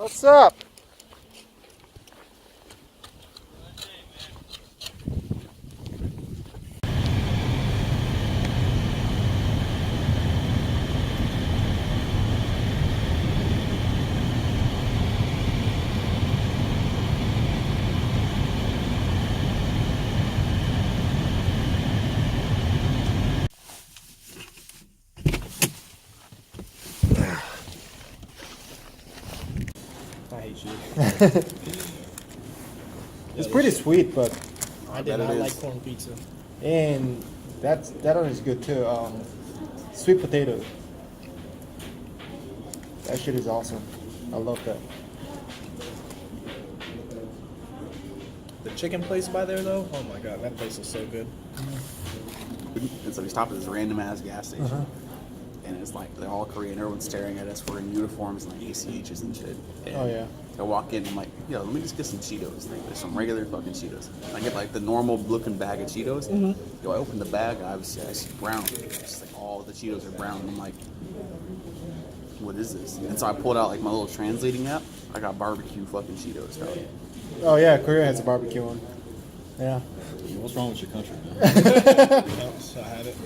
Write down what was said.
What's up? I hate you. It's pretty sweet, but I did not like corn pizza. and that one is good too. Sweet potato. That shit is awesome. I love that. The chicken place by there, though, oh my god, that place is so good. And so we stopped at this random ass gas station. And it's like they're all Korean, everyone's staring at us. We're in uniforms and like ACHs and shit. And Oh, yeah. I walk in, I'm like, yo, let me just get some Cheetos. Like, there's some regular fucking Cheetos. I get like the normal looking bag of Cheetos. Yo, I open the bag, and obviously I see brown. It's like all the Cheetos are brown. I'm like, what is this? And so I pulled out like my little translating app. I got barbecue fucking Cheetos, dog. Oh yeah, Korea has a barbecue one. Yeah. What's wrong with your country, man? So I had it.